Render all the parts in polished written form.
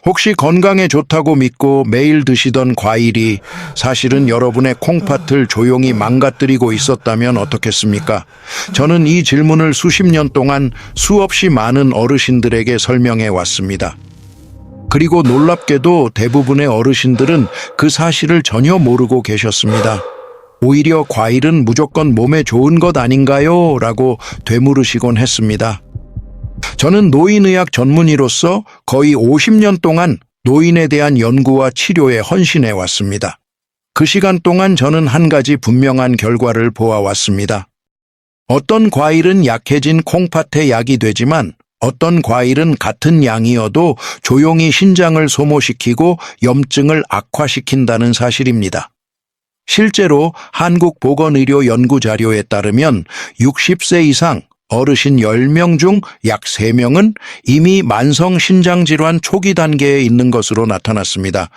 혹시 건강에 좋다고 믿고 매일 드시던 과일이 사실은 여러분의 콩팥을 조용히 망가뜨리고 있었다면 어떻겠습니까? 저는 이 질문을 수십 년 동안 수없이 많은 어르신들에게 설명해 왔습니다. 그리고 놀랍게도 대부분의 어르신들은 그 사실을 전혀 모르고 계셨습니다. 오히려 과일은 무조건 몸에 좋은 것 아닌가요? 라고 되물으시곤 했습니다. 저는 노인의학 전문의로서 거의 50년 동안 노인에 대한 연구와 치료에 헌신해 왔습니다. 그 시간 동안 저는 한 가지 분명한 결과를 보아왔습니다. 어떤 과일은 약해진 콩팥의 약이 되지만 어떤 과일은 같은 양이어도 조용히 신장을 소모시키고 염증을 악화시킨다는 사실입니다. 실제로 한국보건의료 연구자료에 따르면 60세 이상 어르신 10명 중 약 3명은 이미 만성신장질환 초기 단계에 있는 것으로 나타났습니다.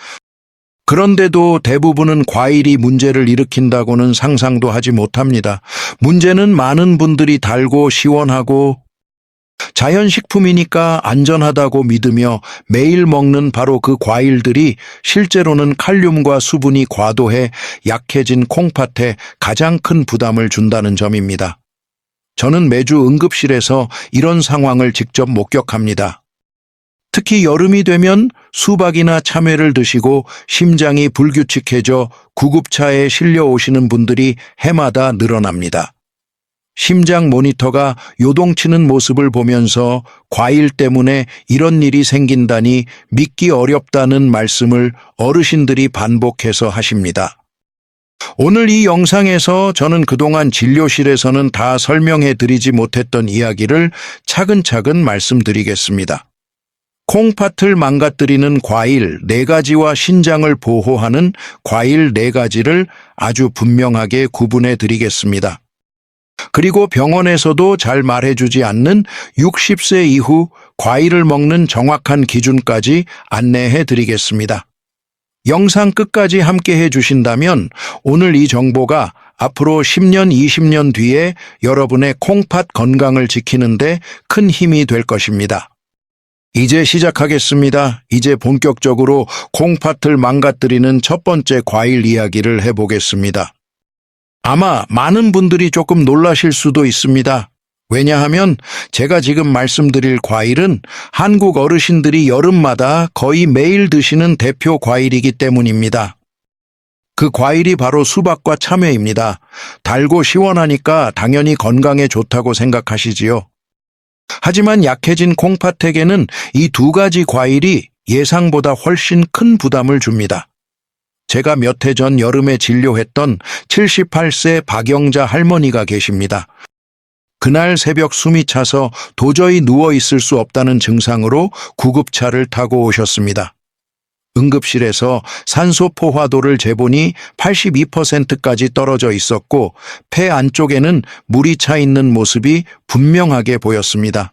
그런데도 대부분은 과일이 문제를 일으킨다고는 상상도 하지 못합니다. 문제는 많은 분들이 달고 시원하고 자연식품이니까 안전하다고 믿으며 매일 먹는 바로 그 과일들이 실제로는 칼륨과 수분이 과도해 약해진 콩팥에 가장 큰 부담을 준다는 점입니다. 저는 매주 응급실에서 이런 상황을 직접 목격합니다. 특히 여름이 되면 수박이나 참외를 드시고 심장이 불규칙해져 구급차에 실려 오시는 분들이 해마다 늘어납니다. 심장 모니터가 요동치는 모습을 보면서 과일 때문에 이런 일이 생긴다니 믿기 어렵다는 말씀을 어르신들이 반복해서 하십니다. 오늘 이 영상에서 저는 그동안 진료실에서는 다 설명해 드리지 못했던 이야기를 차근차근 말씀드리겠습니다. 콩팥을 망가뜨리는 과일 4가지와 신장을 보호하는 과일 4가지를 아주 분명하게 구분해 드리겠습니다. 그리고 병원에서도 잘 말해주지 않는 60세 이후 과일을 먹는 정확한 기준까지 안내해 드리겠습니다. 영상 끝까지 함께 해주신다면 오늘 이 정보가 앞으로 10년, 20년 뒤에 여러분의 콩팥 건강을 지키는데 큰 힘이 될 것입니다. 이제 시작하겠습니다. 이제 본격적으로 콩팥을 망가뜨리는 첫 번째 과일 이야기를 해보겠습니다. 아마 많은 분들이 조금 놀라실 수도 있습니다. 왜냐하면 제가 지금 말씀드릴 과일은 한국 어르신들이 여름마다 거의 매일 드시는 대표 과일이기 때문입니다. 그 과일이 바로 수박과 참외입니다. 달고 시원하니까 당연히 건강에 좋다고 생각하시지요. 하지만 약해진 콩팥에게는 이 2가지 과일이 예상보다 훨씬 큰 부담을 줍니다. 제가 몇 해 전 여름에 진료했던 78세 박영자 할머니가 계십니다. 그날 새벽 숨이 차서 도저히 누워있을 수 없다는 증상으로 구급차를 타고 오셨습니다. 응급실에서 산소 포화도를 재보니 82%까지 떨어져 있었고 폐 안쪽에는 물이 차 있는 모습이 분명하게 보였습니다.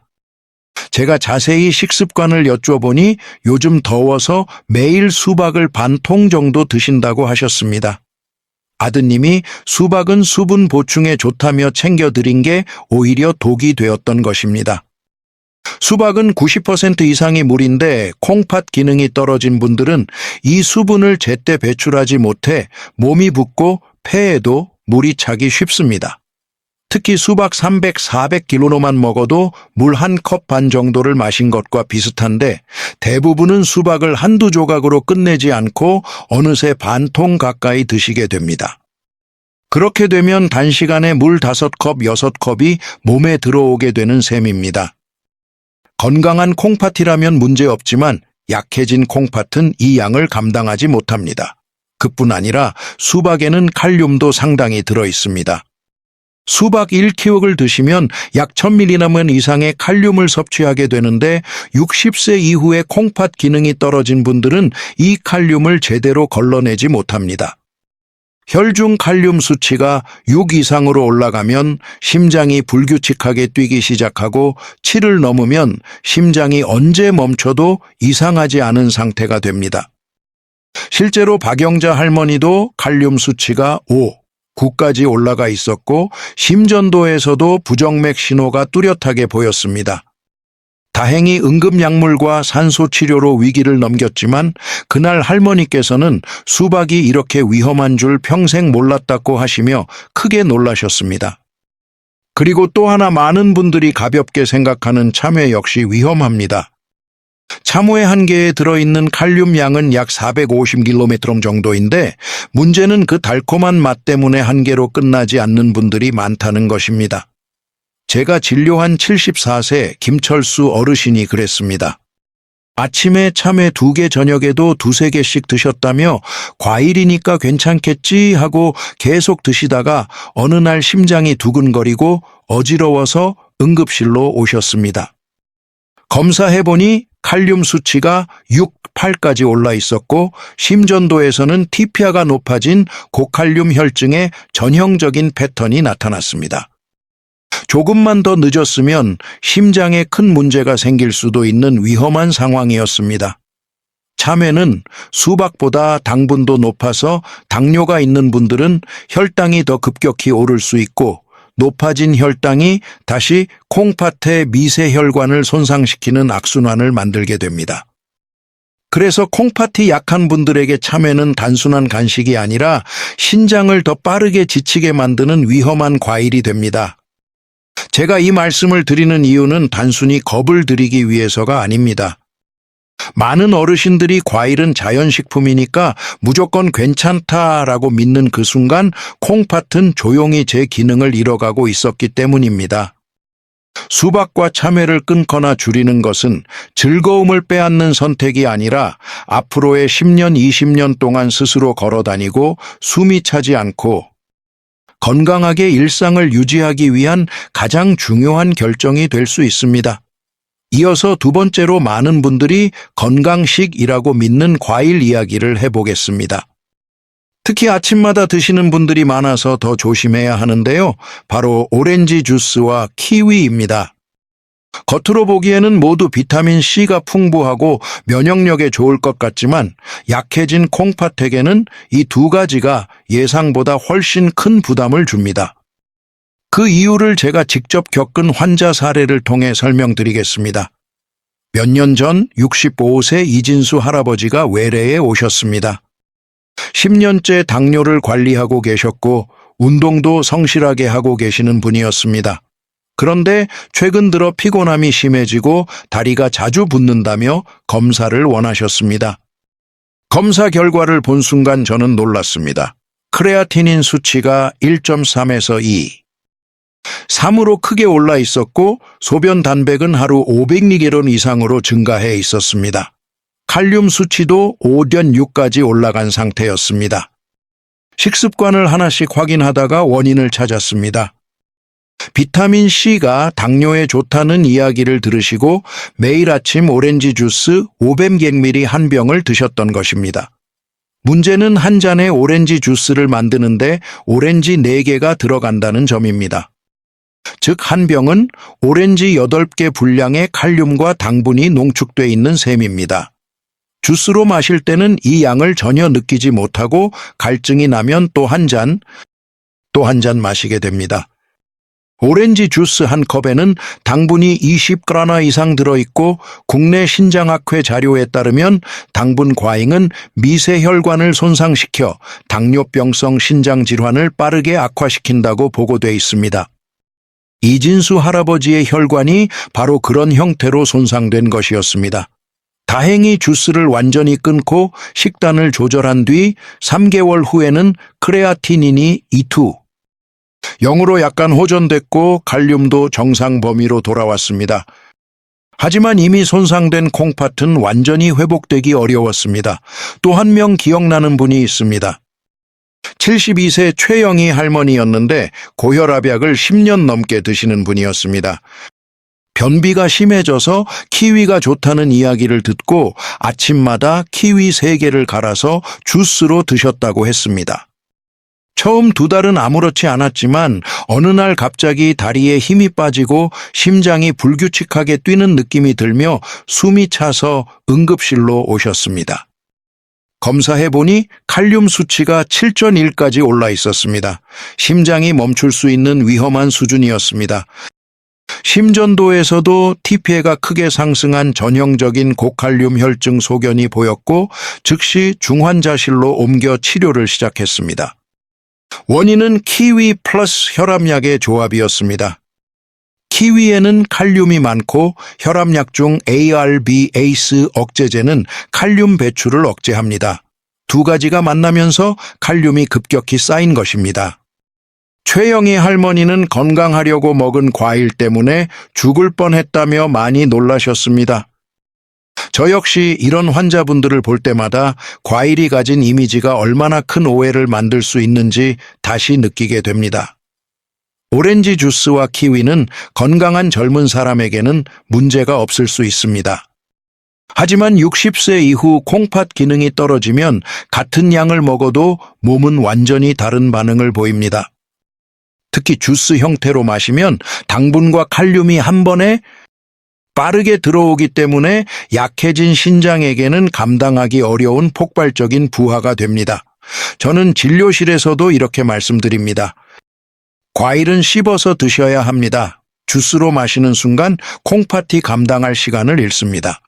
제가 자세히 식습관을 여쭤보니 요즘 더워서 매일 수박을 반 통 정도 드신다고 하셨습니다. 아드님이 수박은 수분 보충에 좋다며 챙겨드린 게 오히려 독이 되었던 것입니다. 수박은 90% 이상이 물인데 콩팥 기능이 떨어진 분들은 이 수분을 제때 배출하지 못해 몸이 붓고 폐에도 물이 차기 쉽습니다. 특히 수박 300, 400kg만 먹어도 물 1컵 반 정도를 마신 것과 비슷한데 대부분은 수박을 한두 조각으로 끝내지 않고 어느새 반통 가까이 드시게 됩니다. 그렇게 되면 단시간에 물 5컵, 6컵이 몸에 들어오게 되는 셈입니다. 건강한 콩팥이라면 문제없지만 약해진 콩팥은 이 양을 감당하지 못합니다. 그뿐 아니라 수박에는 칼륨도 상당히 들어 있습니다. 수박 1키옥을 드시면 약 1000mg 이상의 칼륨을 섭취하게 되는데 60세 이후에 콩팥 기능이 떨어진 분들은 이 칼륨을 제대로 걸러내지 못합니다. 혈중 칼륨 수치가 6 이상으로 올라가면 심장이 불규칙하게 뛰기 시작하고 7을 넘으면 심장이 언제 멈춰도 이상하지 않은 상태가 됩니다. 실제로 박영자 할머니도 칼륨 수치가 5, 9까지 올라가 있었고 심전도에서도 부정맥 신호가 뚜렷하게 보였습니다. 다행히 응급약물과 산소치료로 위기를 넘겼지만 그날 할머니께서는 수박이 이렇게 위험한 줄 평생 몰랐다고 하시며 크게 놀라셨습니다. 그리고 또 하나 많은 분들이 가볍게 생각하는 참외 역시 위험합니다. 참외 한 개에 들어있는 칼륨 양은 약 450mg 정도인데 문제는 그 달콤한 맛 때문에 한 개로 끝나지 않는 분들이 많다는 것입니다. 제가 진료한 74세 김철수 어르신이 그랬습니다. 아침에 참외 2개 저녁에도 2~3개씩 드셨다며 과일이니까 괜찮겠지 하고 계속 드시다가 어느 날 심장이 두근거리고 어지러워서 응급실로 오셨습니다. 검사해보니 칼륨 수치가 6, 8까지 올라 있었고 심전도에서는 TPA가 높아진 고칼륨 혈증의 전형적인 패턴이 나타났습니다. 조금만 더 늦었으면 심장에 큰 문제가 생길 수도 있는 위험한 상황이었습니다. 참외는 수박보다 당분도 높아서 당뇨가 있는 분들은 혈당이 더 급격히 오를 수 있고 높아진 혈당이 다시 콩팥의 미세혈관을 손상시키는 악순환을 만들게 됩니다. 그래서 콩팥이 약한 분들에게 참외는 단순한 간식이 아니라 신장을 더 빠르게 지치게 만드는 위험한 과일이 됩니다. 제가 이 말씀을 드리는 이유는 단순히 겁을 드리기 위해서가 아닙니다. 많은 어르신들이 과일은 자연식품이니까 무조건 괜찮다라고 믿는 그 순간 콩팥은 조용히 제 기능을 잃어가고 있었기 때문입니다. 수박과 참외를 끊거나 줄이는 것은 즐거움을 빼앗는 선택이 아니라 앞으로의 10년, 20년 동안 스스로 걸어다니고 숨이 차지 않고 건강하게 일상을 유지하기 위한 가장 중요한 결정이 될 수 있습니다. 이어서 두 번째로 많은 분들이 건강식이라고 믿는 과일 이야기를 해보겠습니다. 특히 아침마다 드시는 분들이 많아서 더 조심해야 하는데요. 바로 오렌지 주스와 키위입니다. 겉으로 보기에는 모두 비타민C가 풍부하고 면역력에 좋을 것 같지만 약해진 콩팥에게는 이 두 가지가 예상보다 훨씬 큰 부담을 줍니다. 그 이유를 제가 직접 겪은 환자 사례를 통해 설명드리겠습니다. 몇 년 전 65세 이진수 할아버지가 외래에 오셨습니다. 10년째 당뇨를 관리하고 계셨고 운동도 성실하게 하고 계시는 분이었습니다. 그런데 최근 들어 피곤함이 심해지고 다리가 자주 붓는다며 검사를 원하셨습니다. 검사 결과를 본 순간 저는 놀랐습니다. 크레아티닌 수치가 1.3에서 2. 3으로 크게 올라 있었고 소변 단백은 하루 500mg 이상으로 증가해 있었습니다. 칼륨 수치도 5.6까지 올라간 상태였습니다. 식습관을 하나씩 확인하다가 원인을 찾았습니다. 비타민C가 당뇨에 좋다는 이야기를 들으시고 매일 아침 오렌지 주스 500ml 한 병을 드셨던 것입니다. 문제는 한 잔의 오렌지 주스를 만드는데 오렌지 4개가 들어간다는 점입니다. 즉 한 병은 오렌지 8개 분량의 칼륨과 당분이 농축돼 있는 셈입니다. 주스로 마실 때는 이 양을 전혀 느끼지 못하고 갈증이 나면 또 한 잔 마시게 됩니다. 오렌지 주스 한 컵에는 당분이 20g 이상 들어있고 국내 신장학회 자료에 따르면 당분 과잉은 미세혈관을 손상시켜 당뇨병성 신장질환을 빠르게 악화시킨다고 보고돼 있습니다. 이진수 할아버지의 혈관이 바로 그런 형태로 손상된 것이었습니다. 다행히 주스를 완전히 끊고 식단을 조절한 뒤 3개월 후에는 크레아티닌이 0으로 약간 호전됐고 칼륨도 정상 범위로 돌아왔습니다. 하지만 이미 손상된 콩팥은 완전히 회복되기 어려웠습니다. 또 한 명 기억나는 분이 있습니다. 72세 최영희 할머니였는데 고혈압약을 10년 넘게 드시는 분이었습니다. 변비가 심해져서 키위가 좋다는 이야기를 듣고 아침마다 키위 3개를 갈아서 주스로 드셨다고 했습니다. 처음 2달은 아무렇지 않았지만 어느 날 갑자기 다리에 힘이 빠지고 심장이 불규칙하게 뛰는 느낌이 들며 숨이 차서 응급실로 오셨습니다. 검사해보니 칼륨 수치가 7.1까지 올라 있었습니다. 심장이 멈출 수 있는 위험한 수준이었습니다. 심전도에서도 TPA가 크게 상승한 전형적인 고칼륨 혈증 소견이 보였고 즉시 중환자실로 옮겨 치료를 시작했습니다. 원인은 키위 플러스 혈압약의 조합이었습니다. 키위에는 칼륨이 많고 혈압약 중 ARB ACE 억제제는 칼륨 배출을 억제합니다. 두 가지가 만나면서 칼륨이 급격히 쌓인 것입니다. 최영희 할머니는 건강하려고 먹은 과일 때문에 죽을 뻔했다며 많이 놀라셨습니다. 저 역시 이런 환자분들을 볼 때마다 과일이 가진 이미지가 얼마나 큰 오해를 만들 수 있는지 다시 느끼게 됩니다. 오렌지 주스와 키위는 건강한 젊은 사람에게는 문제가 없을 수 있습니다. 하지만 60세 이후 콩팥 기능이 떨어지면 같은 양을 먹어도 몸은 완전히 다른 반응을 보입니다. 특히 주스 형태로 마시면 당분과 칼륨이 한 번에 빠르게 들어오기 때문에 약해진 신장에게는 감당하기 어려운 폭발적인 부하가 됩니다. 저는 진료실에서도 이렇게 말씀드립니다. 과일은 씹어서 드셔야 합니다. 주스로 마시는 순간 콩팥이 감당할 시간을 잃습니다.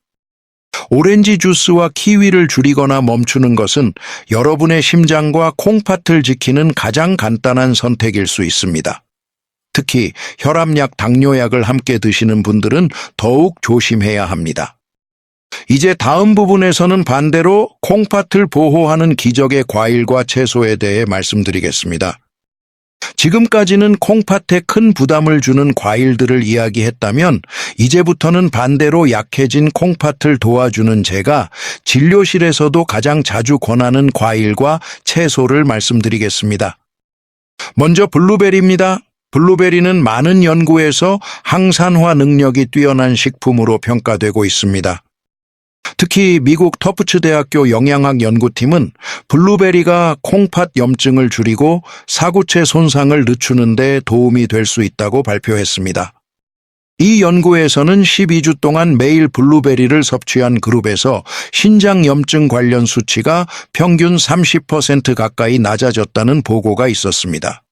오렌지 주스와 키위를 줄이거나 멈추는 것은 여러분의 심장과 콩팥을 지키는 가장 간단한 선택일 수 있습니다. 특히 혈압약, 당뇨약을 함께 드시는 분들은 더욱 조심해야 합니다. 이제 다음 부분에서는 반대로 콩팥을 보호하는 기적의 과일과 채소에 대해 말씀드리겠습니다. 지금까지는 콩팥에 큰 부담을 주는 과일들을 이야기했다면 이제부터는 반대로 약해진 콩팥을 도와주는 제가 진료실에서도 가장 자주 권하는 과일과 채소를 말씀드리겠습니다. 먼저 블루베리입니다. 블루베리는 많은 연구에서 항산화 능력이 뛰어난 식품으로 평가되고 있습니다. 특히 미국 터프츠 대학교 영양학 연구팀은 블루베리가 콩팥 염증을 줄이고 사구체 손상을 늦추는 데 도움이 될 수 있다고 발표했습니다. 이 연구에서는 12주 동안 매일 블루베리를 섭취한 그룹에서 신장 염증 관련 수치가 평균 30% 가까이 낮아졌다는 보고가 있었습니다.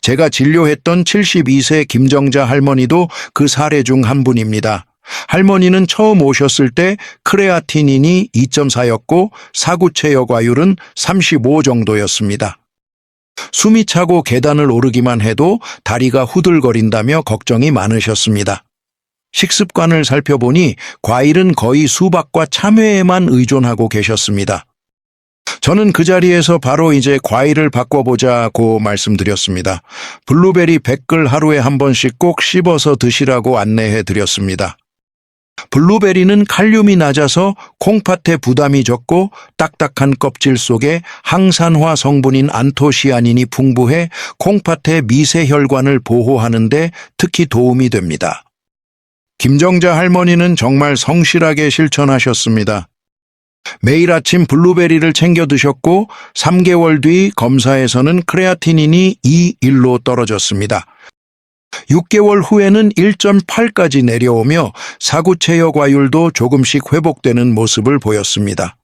제가 진료했던 72세 김정자 할머니도 그 사례 중 한 분입니다. 할머니는 처음 오셨을 때 크레아티닌이 2.4였고 사구체 여과율은 35 정도였습니다. 숨이 차고 계단을 오르기만 해도 다리가 후들거린다며 걱정이 많으셨습니다. 식습관을 살펴보니 과일은 거의 수박과 참외에만 의존하고 계셨습니다. 저는 그 자리에서 바로 이제 과일을 바꿔보자고 말씀드렸습니다. 블루베리 100글 하루에 한 번씩 꼭 씹어서 드시라고 안내해 드렸습니다. 블루베리는 칼륨이 낮아서 콩팥에 부담이 적고 딱딱한 껍질 속에 항산화 성분인 안토시아닌이 풍부해 콩팥의 미세혈관을 보호하는 데 특히 도움이 됩니다. 김정자 할머니는 정말 성실하게 실천하셨습니다. 매일 아침 블루베리를 챙겨 드셨고 3개월 뒤 검사에서는 크레아티닌이 2:1로 떨어졌습니다. 6개월 후에는 1.8까지 내려오며 사구체 여과율도 조금씩 회복되는 모습을 보였습니다.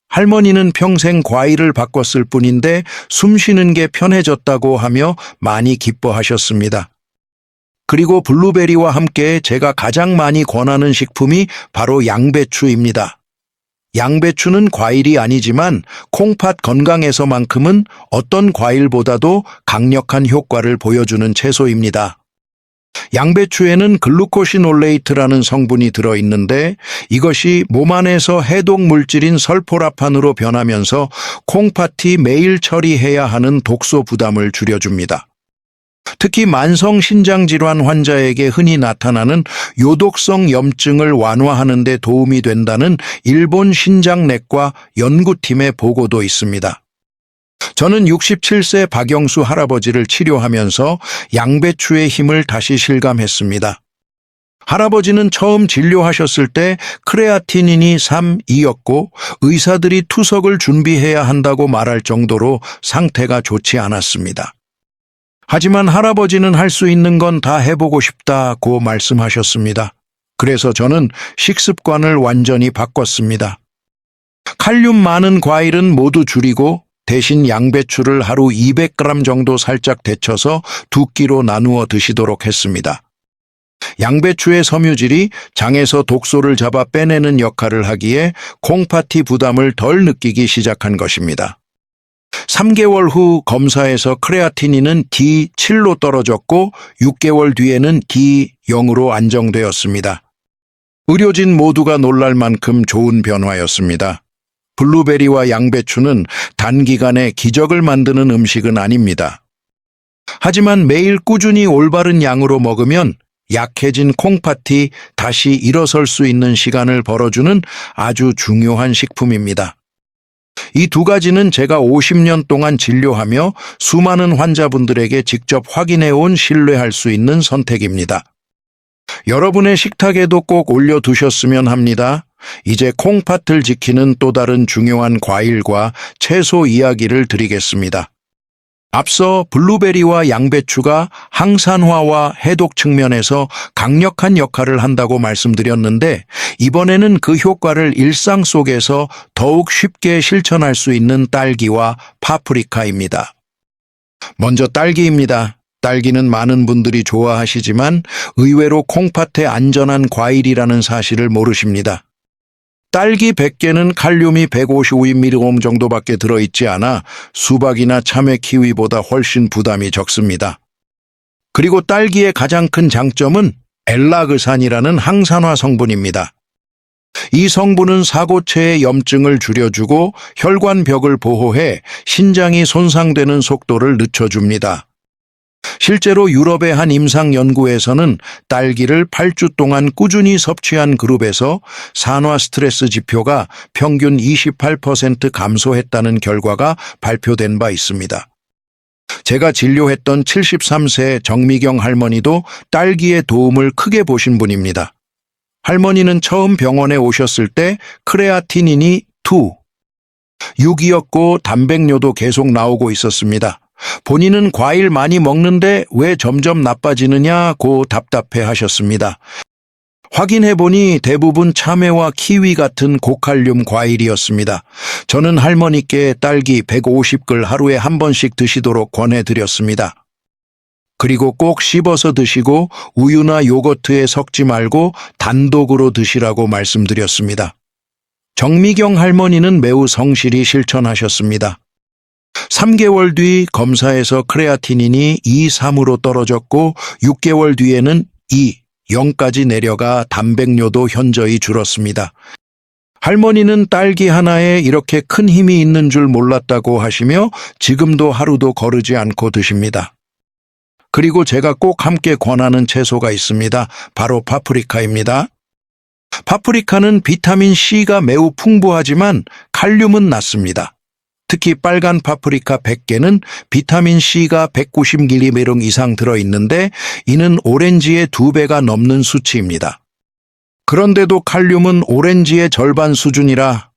할머니는 평생 과일을 바꿨을 뿐인데 숨 쉬는 게 편해졌다고 하며 많이 기뻐하셨습니다. 그리고 블루베리와 함께 제가 가장 많이 권하는 식품이 바로 양배추입니다. 양배추는 과일이 아니지만 콩팥 건강에서만큼은 어떤 과일보다도 강력한 효과를 보여주는 채소입니다. 양배추에는 글루코시놀레이트라는 성분이 들어있는데 이것이 몸 안에서 해독 물질인 설포라판으로 변하면서 콩팥이 매일 처리해야 하는 독소 부담을 줄여줍니다. 특히 만성 신장질환 환자에게 흔히 나타나는 요독성 염증을 완화하는 데 도움이 된다는 일본 신장내과 연구팀의 보고도 있습니다. 저는 67세 박영수 할아버지를 치료하면서 양배추의 힘을 다시 실감했습니다. 할아버지는 처음 진료하셨을 때 크레아티닌이 3,2였고 의사들이 투석을 준비해야 한다고 말할 정도로 상태가 좋지 않았습니다. 하지만 할아버지는 할 수 있는 건 다 해보고 싶다고 말씀하셨습니다. 그래서 저는 식습관을 완전히 바꿨습니다. 칼륨 많은 과일은 모두 줄이고 대신 양배추를 하루 200g 정도 살짝 데쳐서 2끼로 나누어 드시도록 했습니다. 양배추의 섬유질이 장에서 독소를 잡아 빼내는 역할을 하기에 콩팥이 부담을 덜 느끼기 시작한 것입니다. 3개월 후 검사에서 크레아티닌은 D7로 떨어졌고 6개월 뒤에는 D0으로 안정되었습니다. 의료진 모두가 놀랄 만큼 좋은 변화였습니다. 블루베리와 양배추는 단기간에 기적을 만드는 음식은 아닙니다. 하지만 매일 꾸준히 올바른 양으로 먹으면 약해진 콩팥이 다시 일어설 수 있는 시간을 벌어주는 아주 중요한 식품입니다. 이 두 가지는 제가 50년 동안 진료하며 수많은 환자분들에게 직접 확인해온 신뢰할 수 있는 선택입니다. 여러분의 식탁에도 꼭 올려두셨으면 합니다. 이제 콩팥을 지키는 또 다른 중요한 과일과 채소 이야기를 드리겠습니다. 앞서 블루베리와 양배추가 항산화와 해독 측면에서 강력한 역할을 한다고 말씀드렸는데 이번에는 그 효과를 일상 속에서 더욱 쉽게 실천할 수 있는 딸기와 파프리카입니다. 먼저 딸기입니다. 딸기는 많은 분들이 좋아하시지만 의외로 콩팥에 안전한 과일이라는 사실을 모르십니다. 딸기 100개는 칼륨이 155mg 정도밖에 들어있지 않아 수박이나 참외, 키위보다 훨씬 부담이 적습니다. 그리고 딸기의 가장 큰 장점은 엘라그산이라는 항산화 성분입니다. 이 성분은 사고체의 염증을 줄여주고 혈관벽을 보호해 신장이 손상되는 속도를 늦춰줍니다. 실제로 유럽의 한 임상 연구에서는 딸기를 8주 동안 꾸준히 섭취한 그룹에서 산화 스트레스 지표가 평균 28% 감소했다는 결과가 발표된 바 있습니다. 제가 진료했던 73세 정미경 할머니도 딸기의 도움을 크게 보신 분입니다. 할머니는 처음 병원에 오셨을 때 크레아티닌이 6이었고 단백뇨도 계속 나오고 있었습니다. 본인은 과일 많이 먹는데 왜 점점 나빠지느냐고 답답해 하셨습니다. 확인해보니 대부분 참외와 키위 같은 고칼륨 과일이었습니다. 저는 할머니께 딸기 150글 하루에 한 번씩 드시도록 권해드렸습니다. 그리고 꼭 씹어서 드시고 우유나 요거트에 섞지 말고 단독으로 드시라고 말씀드렸습니다. 정미경 할머니는 매우 성실히 실천하셨습니다. 3개월 뒤 검사에서 크레아티닌이 2, 3으로 떨어졌고 6개월 뒤에는 2, 0까지 내려가 단백뇨도 현저히 줄었습니다. 할머니는 딸기 하나에 이렇게 큰 힘이 있는 줄 몰랐다고 하시며 지금도 하루도 거르지 않고 드십니다. 그리고 제가 꼭 함께 권하는 채소가 있습니다. 바로 파프리카입니다. 파프리카는 비타민 C가 매우 풍부하지만 칼륨은 낮습니다. 특히 빨간 파프리카 100개는 비타민 C가 190mg 이상 들어있는데 이는 오렌지의 2배가 넘는 수치입니다. 그런데도 칼륨은 오렌지의 절반 수준이라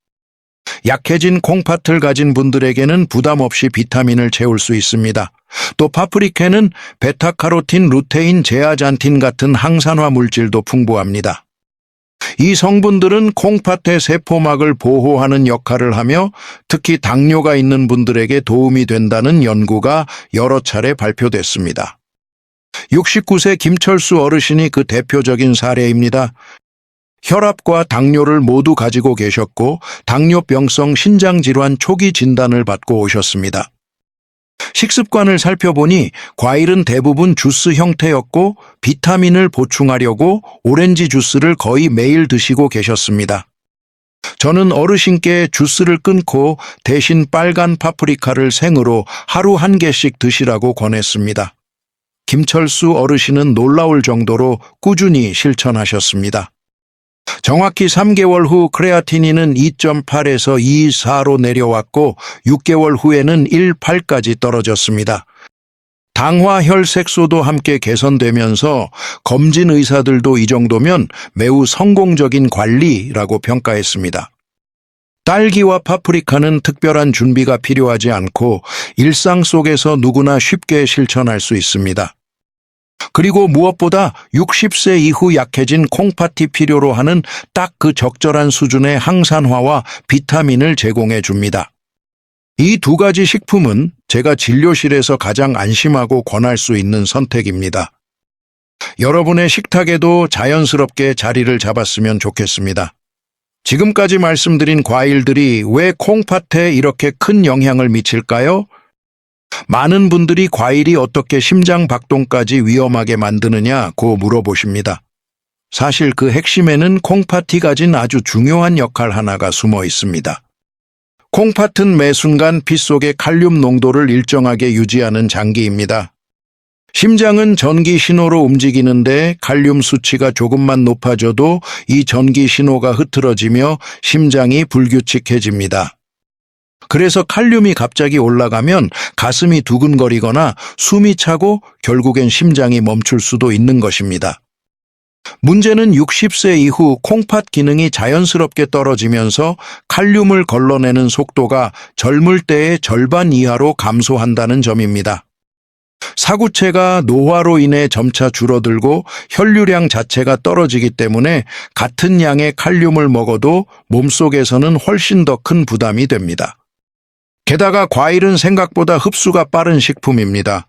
약해진 콩팥을 가진 분들에게는 부담 없이 비타민을 채울 수 있습니다. 또 파프리카는 베타카로틴, 루테인, 제아잔틴 같은 항산화 물질도 풍부합니다. 이 성분들은 콩팥의 세포막을 보호하는 역할을 하며 특히 당뇨가 있는 분들에게 도움이 된다는 연구가 여러 차례 발표됐습니다. 69세 김철수 어르신이 그 대표적인 사례입니다. 혈압과 당뇨를 모두 가지고 계셨고 당뇨병성 신장질환 초기 진단을 받고 오셨습니다. 식습관을 살펴보니 과일은 대부분 주스 형태였고 비타민을 보충하려고 오렌지 주스를 거의 매일 드시고 계셨습니다. 저는 어르신께 주스를 끊고 대신 빨간 파프리카를 생으로 하루 1개씩 드시라고 권했습니다. 김철수 어르신은 놀라울 정도로 꾸준히 실천하셨습니다. 정확히 3개월 후 크레아티닌은 2.8에서 2.4로 내려왔고 6개월 후에는 1.8까지 떨어졌습니다. 당화 혈색소도 함께 개선되면서 검진 의사들도 이 정도면 매우 성공적인 관리라고 평가했습니다. 딸기와 파프리카는 특별한 준비가 필요하지 않고 일상 속에서 누구나 쉽게 실천할 수 있습니다. 그리고 무엇보다 60세 이후 약해진 콩팥이 필요로 하는 딱 그 적절한 수준의 항산화와 비타민을 제공해 줍니다. 이 두 가지 식품은 제가 진료실에서 가장 안심하고 권할 수 있는 선택입니다. 여러분의 식탁에도 자연스럽게 자리를 잡았으면 좋겠습니다. 지금까지 말씀드린 과일들이 왜 콩팥에 이렇게 큰 영향을 미칠까요? 많은 분들이 과일이 어떻게 심장 박동까지 위험하게 만드느냐고 물어보십니다. 사실 그 핵심에는 콩팥이 가진 아주 중요한 역할 하나가 숨어 있습니다. 콩팥은 매 순간 피 속의 칼륨 농도를 일정하게 유지하는 장기입니다. 심장은 전기 신호로 움직이는데 칼륨 수치가 조금만 높아져도 이 전기 신호가 흐트러지며 심장이 불규칙해집니다. 그래서 칼륨이 갑자기 올라가면 가슴이 두근거리거나 숨이 차고 결국엔 심장이 멈출 수도 있는 것입니다. 문제는 60세 이후 콩팥 기능이 자연스럽게 떨어지면서 칼륨을 걸러내는 속도가 젊을 때의 절반 이하로 감소한다는 점입니다. 사구체가 노화로 인해 점차 줄어들고 혈류량 자체가 떨어지기 때문에 같은 양의 칼륨을 먹어도 몸속에서는 훨씬 더 큰 부담이 됩니다. 게다가 과일은 생각보다 흡수가 빠른 식품입니다.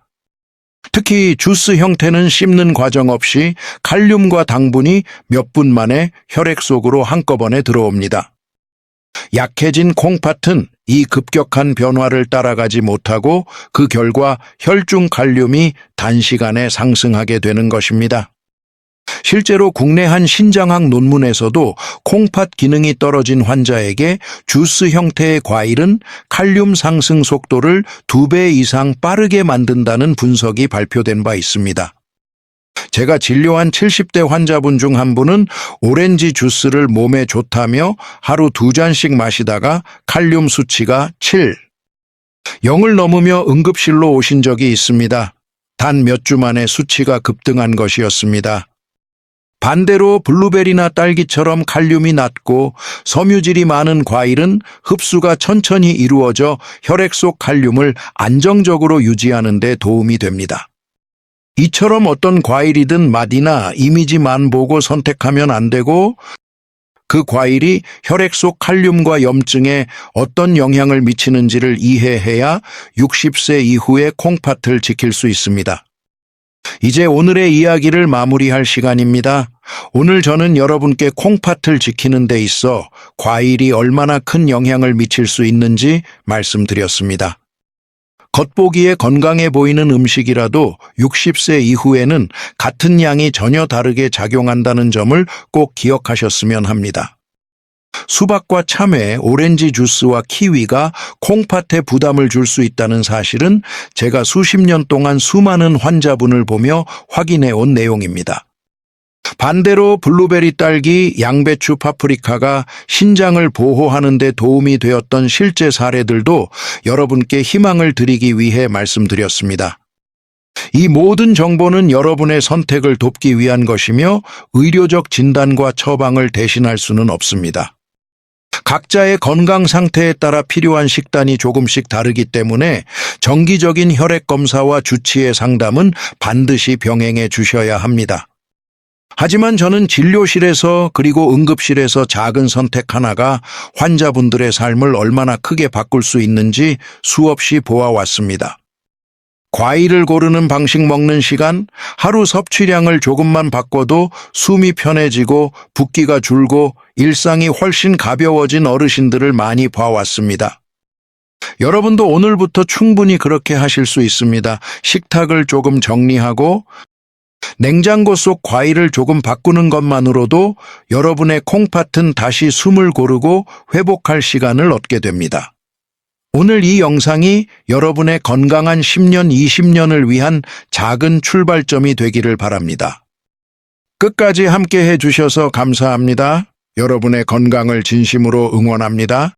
특히 주스 형태는 씹는 과정 없이 칼륨과 당분이 몇 분 만에 혈액 속으로 한꺼번에 들어옵니다. 약해진 콩팥은 이 급격한 변화를 따라가지 못하고 그 결과 혈중 칼륨이 단시간에 상승하게 되는 것입니다. 실제로 국내 한 신장학 논문에서도 콩팥 기능이 떨어진 환자에게 주스 형태의 과일은 칼륨 상승 속도를 2배 이상 빠르게 만든다는 분석이 발표된 바 있습니다. 제가 진료한 70대 환자분 중 한 분은 오렌지 주스를 몸에 좋다며 하루 2잔씩 마시다가 칼륨 수치가 0을 넘으며 응급실로 오신 적이 있습니다. 단 몇 주 만에 수치가 급등한 것이었습니다. 반대로 블루베리나 딸기처럼 칼륨이 낮고 섬유질이 많은 과일은 흡수가 천천히 이루어져 혈액 속 칼륨을 안정적으로 유지하는 데 도움이 됩니다. 이처럼 어떤 과일이든 맛이나 이미지만 보고 선택하면 안 되고 그 과일이 혈액 속 칼륨과 염증에 어떤 영향을 미치는지를 이해해야 60세 이후의 콩팥을 지킬 수 있습니다. 이제 오늘의 이야기를 마무리할 시간입니다. 오늘 저는 여러분께 콩팥을 지키는 데 있어 과일이 얼마나 큰 영향을 미칠 수 있는지 말씀드렸습니다. 겉보기에 건강해 보이는 음식이라도 60세 이후에는 같은 양이 전혀 다르게 작용한다는 점을 꼭 기억하셨으면 합니다. 수박과 참외, 오렌지 주스와 키위가 콩팥에 부담을 줄 수 있다는 사실은 제가 수십 년 동안 수많은 환자분을 보며 확인해 온 내용입니다. 반대로 블루베리, 딸기, 양배추, 파프리카가 신장을 보호하는 데 도움이 되었던 실제 사례들도 여러분께 희망을 드리기 위해 말씀드렸습니다. 이 모든 정보는 여러분의 선택을 돕기 위한 것이며 의료적 진단과 처방을 대신할 수는 없습니다. 각자의 건강 상태에 따라 필요한 식단이 조금씩 다르기 때문에 정기적인 혈액 검사와 주치의 상담은 반드시 병행해 주셔야 합니다. 하지만 저는 진료실에서 그리고 응급실에서 작은 선택 하나가 환자분들의 삶을 얼마나 크게 바꿀 수 있는지 수없이 보아왔습니다. 과일을 고르는 방식, 먹는 시간, 하루 섭취량을 조금만 바꿔도 숨이 편해지고 붓기가 줄고 일상이 훨씬 가벼워진 어르신들을 많이 봐왔습니다. 여러분도 오늘부터 충분히 그렇게 하실 수 있습니다. 식탁을 조금 정리하고 냉장고 속 과일을 조금 바꾸는 것만으로도 여러분의 콩팥은 다시 숨을 고르고 회복할 시간을 얻게 됩니다. 오늘 이 영상이 여러분의 건강한 10년, 20년을 위한 작은 출발점이 되기를 바랍니다. 끝까지 함께 해주셔서 감사합니다. 여러분의 건강을 진심으로 응원합니다.